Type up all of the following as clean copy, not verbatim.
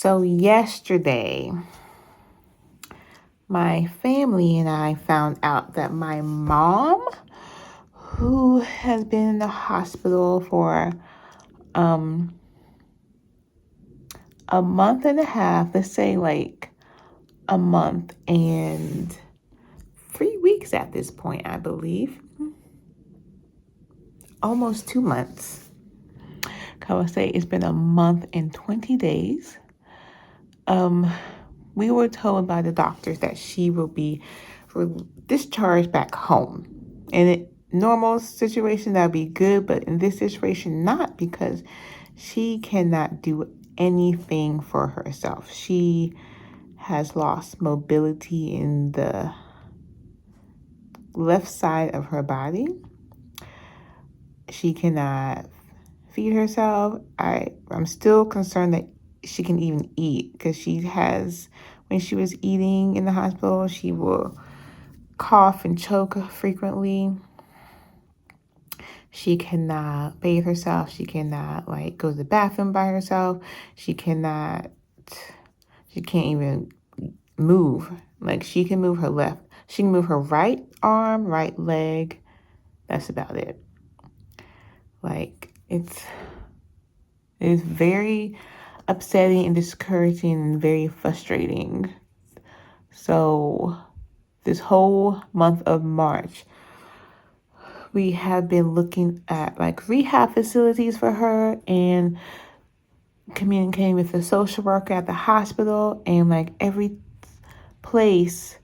So yesterday, my family and I found out that my mom, who has been in the hospital for um a month and a half, let's say like a month and 3 weeks at this point, I believe, almost 2 months. I would say it's been a month and 20 days. Um, we were told by the doctors that she will be discharged back home. And in normal situation, that would be good, but in this situation, not, because she cannot do anything for herself. She has lost mobility in the left side of her body. She cannot feed herself. I'm still concerned that she can even eat, because when she was eating in the hospital, she will cough and choke frequently. She cannot bathe herself. She cannot go to the bathroom by herself. She can't even move. She can move her left. She can move her right arm, right leg. That's about it. It's very upsetting and discouraging and very frustrating. So this whole month of March, we have been looking at rehab facilities for her and communicating with the social worker at the hospital, and every place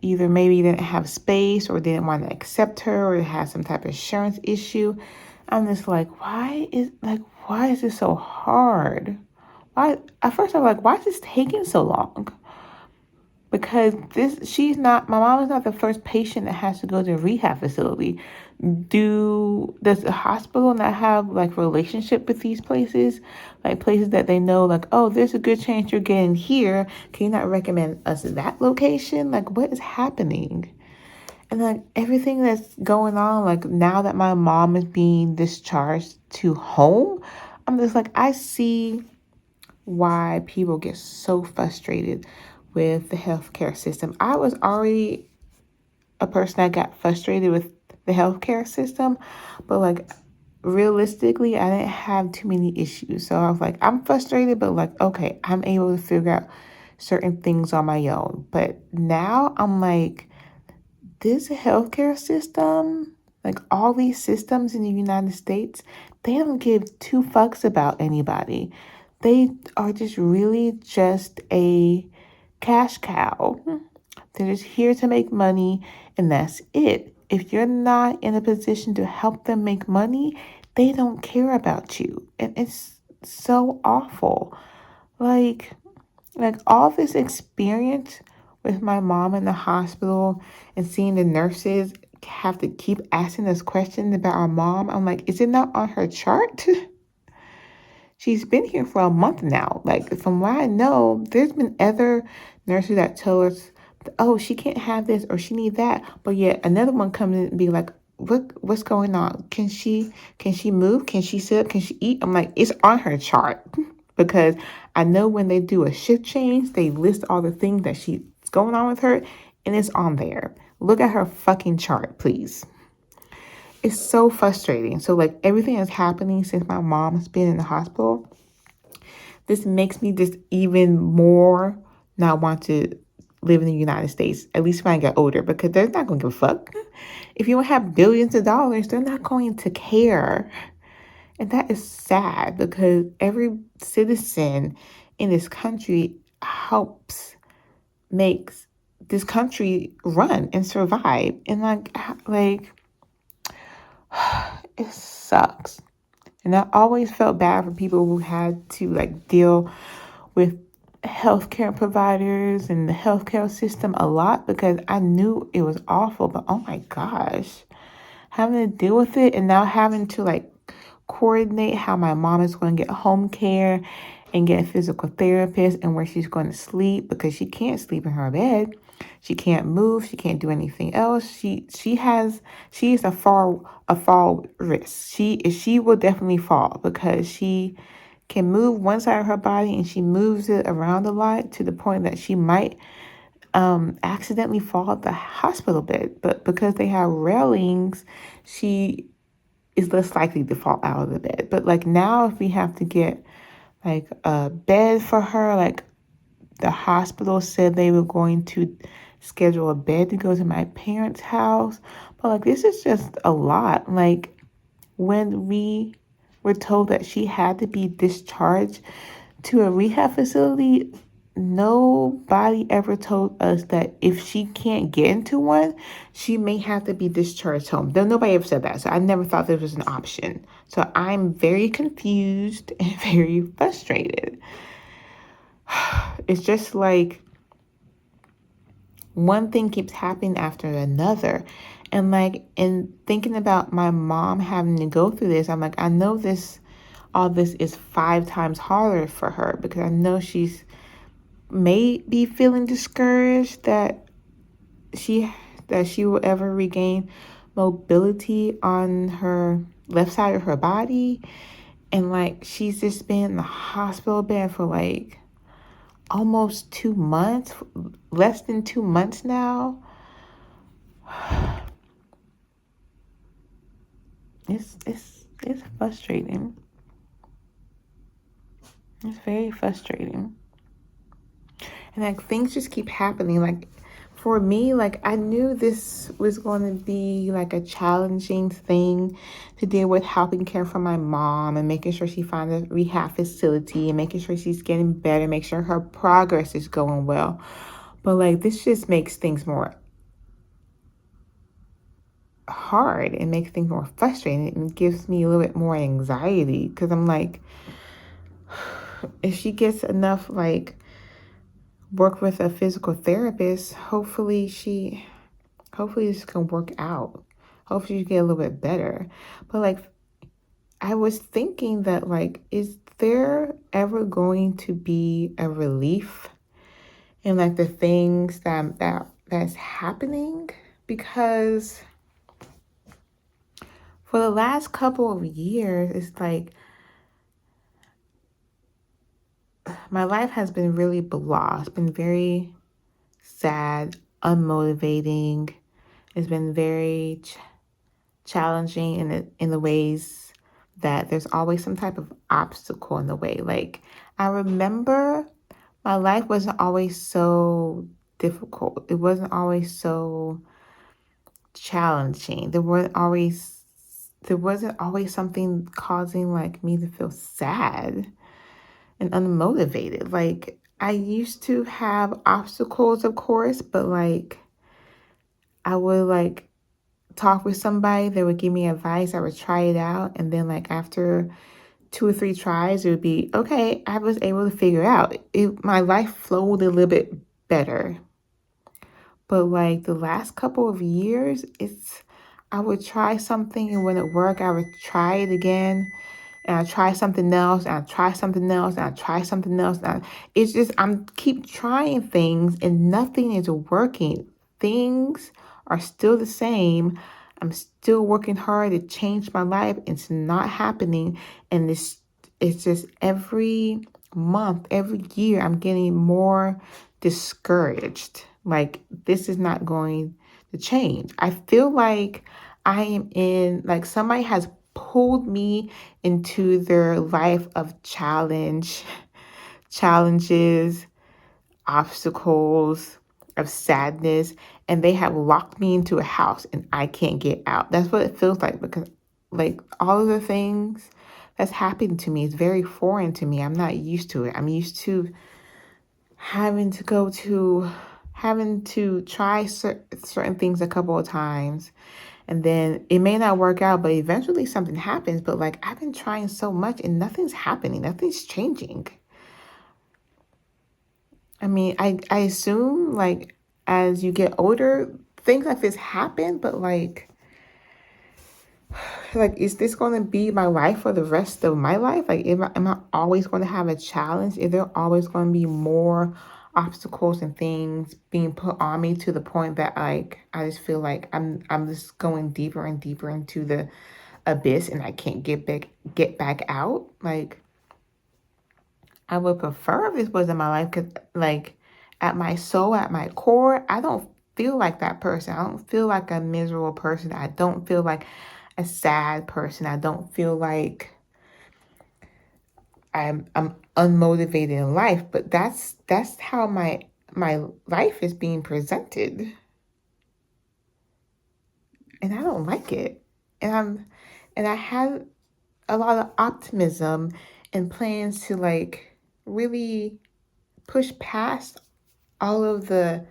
either maybe didn't have space or didn't want to accept her or had some type of insurance issue. I'm just why is this so hard? Why at first I'm why is this taking so long? Because my mom is not the first patient that has to go to a rehab facility. Does the hospital not have relationship with these places? Places that they know, oh, there's a good chance you're getting here. Can you not recommend us that location? What is happening? And everything that's going on, now that my mom is being discharged to home, I'm just I see why people get so frustrated with the healthcare system. I was already a person that got frustrated with the healthcare system, but realistically, I didn't have too many issues. So I was I'm frustrated, but okay, I'm able to figure out certain things on my own. But now I'm this healthcare system, all these systems in the United States, they don't give two fucks about anybody. They are just a cash cow. They're just here to make money, and that's it. If you're not in a position to help them make money, they don't care about you. And it's so awful. All this experience with my mom in the hospital and seeing the nurses have to keep asking us questions about our mom. I'm is it not on her chart? She's been here for a month now. From what I know, there's been other nurses that tell us, oh, she can't have this or she need that. But yet another one comes in and be what's going on? Can she move? Can she sit up? Can she eat? I'm it's on her chart. Because I know when they do a shift change, they list all the things that she's going on with her, and it's on there. Look at her fucking chart, please. It's so frustrating. So everything that's happening since my mom's been in the hospital, this makes me just even more not want to live in the United States, at least when I get older, because they're not going to give a fuck. If you don't have billions of dollars, they're not going to care. And that is sad, because every citizen in this country helps makes this country run and survive. And it sucks. And I always felt bad for people who had to deal with healthcare providers and the healthcare system a lot, because I knew it was awful. But oh my gosh, having to deal with it and now having to coordinate how my mom is going to get home care and get a physical therapist and where she's going to sleep, because she can't sleep in her bed. She can't move. She can't do anything else. She is a fall risk. She will definitely fall, because she can move one side of her body and she moves it around a lot to the point that she might accidentally fall off the hospital bed. But because they have railings, she is less likely to fall out of the bed. But like now, if we have to get like a bed for her, like the hospital said they were going to schedule a bed to go to my parents' house. But like this is just a lot. Like when we were told that she had to be discharged to a rehab facility, nobody ever told us that if she can't get into one, she may have to be discharged home. Though nobody ever said that, so I never thought this was an option. So I'm very confused and very frustrated. It's just like one thing keeps happening after another. And like in thinking about my mom having to go through this, I'm like, I know all this is 5 times harder for her because I know she's may be feeling discouraged she that she will ever regain mobility on her left side of her body. And like she's just been in the hospital bed for like almost 2 months, less than 2 months now. It's frustrating. It's very frustrating. And like things just keep happening. Like for me, like I knew this was going to be like a challenging thing to deal with, helping care for my mom and making sure she finds a rehab facility and making sure she's getting better, make sure her progress is going well. But like this just makes things more hard and makes things more frustrating and gives me a little bit more anxiety because I'm like, if she gets enough like work with a physical therapist, hopefully this can work out. Hopefully you get a little bit better. But like I was thinking that like, is there ever going to be a relief in like the things that's happening? Because for the last couple of years, it's like my life has been really blah. It's been very sad, unmotivating. It's been very challenging in the ways that there's always some type of obstacle in the way. Like I remember my life wasn't always so difficult. It wasn't always so challenging. There wasn't always something causing like me to feel sad and unmotivated. Like I used to have obstacles, of course, but like I would like talk with somebody, they would give me advice, I would try it out, and then like after 2 or 3 tries, it would be okay. I was able to figure out my life flowed a little bit better. But like the last couple of years, I would try something and when it worked, I would try it again. And I try something else, and I try something else, and I try something else. It's just I'm keep trying things and nothing is working. Things are still the same. I'm still working hard to change my life. It's not happening. And it's just every month, every year, I'm getting more discouraged. Like this is not going to change. I feel like I am like somebody has pulled me into their life of challenges, obstacles, of sadness, and they have locked me into a house and I can't get out. That's what it feels like because like all of the things that's happened to me is very foreign to me. I'm not used to it. I'm used to having to try certain things a couple of times and then it may not work out, but eventually something happens. But like I've been trying so much and nothing's happening. Nothing's changing. I mean, I assume like as you get older, things like this happen, but like is this going to be my life for the rest of my life? Like am I always going to have a challenge? Is there always going to be more obstacles and things being put on me to the point that like I just feel like I'm just going deeper and deeper into the abyss and I can't get back out? Like I would prefer if this wasn't my life, because, like, at my soul, at my core, I don't feel like that person. I don't feel like a miserable person. I don't feel like a sad person. I don't feel like I'm unmotivated in life. But that's how my life is being presented, and I don't like it. And I have a lot of optimism and plans to, like, really push past all of the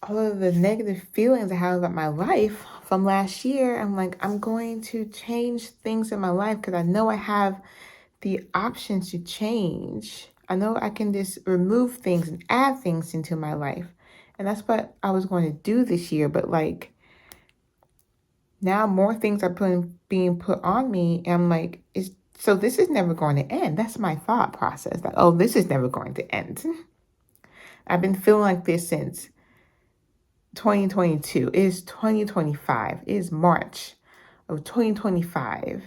all of the negative feelings I have about my life from last year. I'm like, I'm going to change things in my life because I know I have the option to change. I know I can just remove things and add things into my life. And that's what I was going to do this year. But, like, now more things are being put on me. And I'm like, so this is never going to end. That's my thought process. Like, oh, this is never going to end. I've been feeling like this since 2022. It is 2025. It is March of 2025.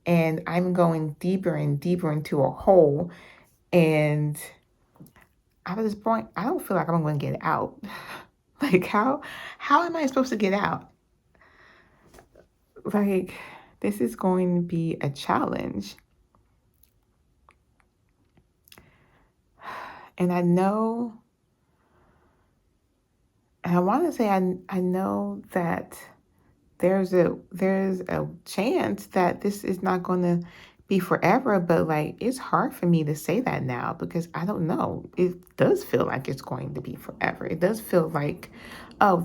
And I'm going deeper and deeper into a hole. And at this point, I don't feel like I'm going to get out. Like, how am I supposed to get out? Like, this is going to be a challenge. And I know, and I want to say I know that there's a chance that this is not going to be forever, but, like, it's hard for me to say that now because I don't know. It does feel like it's going to be forever. It does feel like, oh,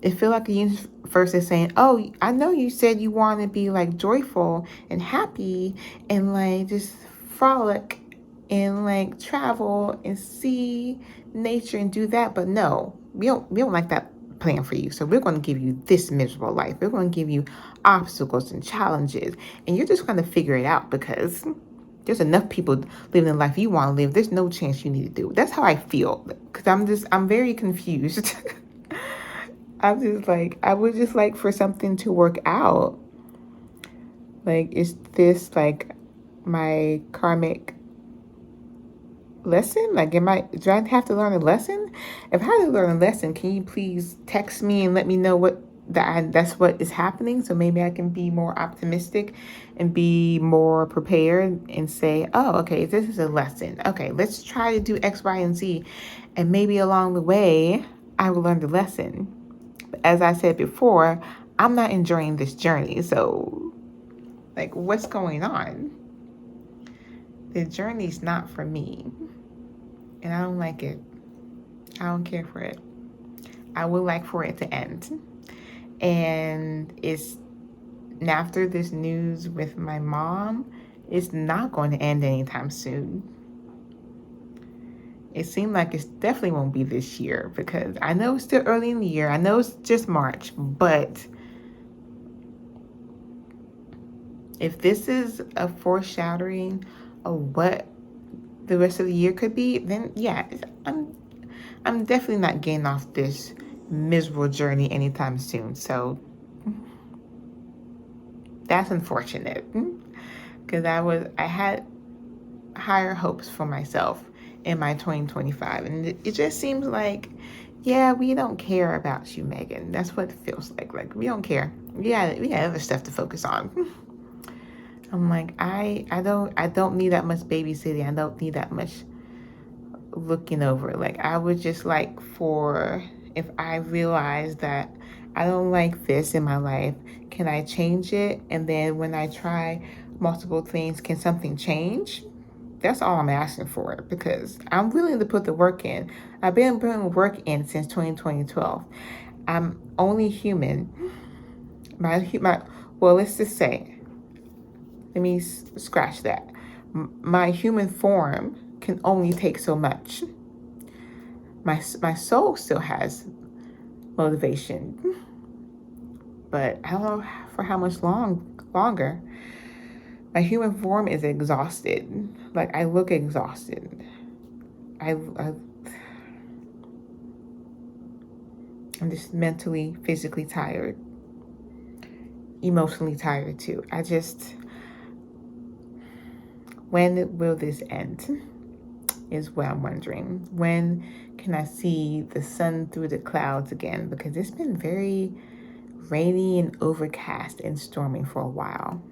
it feel like the universe is saying, oh, I know you said you want to be, like, joyful and happy and, like, just frolic and, like, travel and see nature and do that, but no, we don't like that plan for you. So we're going to give you this miserable life. We're going to give you obstacles and challenges, and you're just going to figure it out because there's enough people living the life you want to live. There's no chance you need to do it. That's how I feel because I'm very confused. I'm just like, I would just like for something to work out. Like, is this, like, my karmic lesson? Like, do I have to learn a lesson? If I have to learn a lesson, can you please text me and let me know that's what is happening, so maybe I can be more optimistic and be more prepared and say, oh, okay, this is a lesson. Okay, let's try to do X, Y, and Z, and maybe along the way I will learn the lesson. But as I said before, I'm not enjoying this journey. So, like, what's going on? The journey's not for me, and I don't like it. I don't care for it. I would like for it to end. And it's after this news with my mom, it's not going to end anytime soon. It seemed like it definitely won't be this year because I know it's still early in the year. I know it's just March, but if this is a foreshadowing of what the rest of the year could be, then yeah, I'm definitely not getting off this miserable journey anytime soon. So that's unfortunate because I had higher hopes for myself in my 2025, and it just seems like, yeah, we don't care about you, Megan. That's what it feels like. Like, we don't care. Yeah, we have other stuff to focus on. I'm like, I don't need that much babysitting. I don't need that much looking over. Like, I would just like for, if I realize that I don't like this in my life, can I change it? And then when I try multiple things, can something change? That's all I'm asking for because I'm willing to put the work in. I've been putting work in since 2012. I'm only human. Well, let's just say, let me scratch that. My human form can only take so much. My soul still has motivation, but I don't know for how much longer. My human form is exhausted. Like, I look exhausted. I'm just mentally, physically tired, emotionally tired too. When will this end? Is what I'm wondering. When can I see the sun through the clouds again? Because it's been very rainy and overcast and stormy for a while.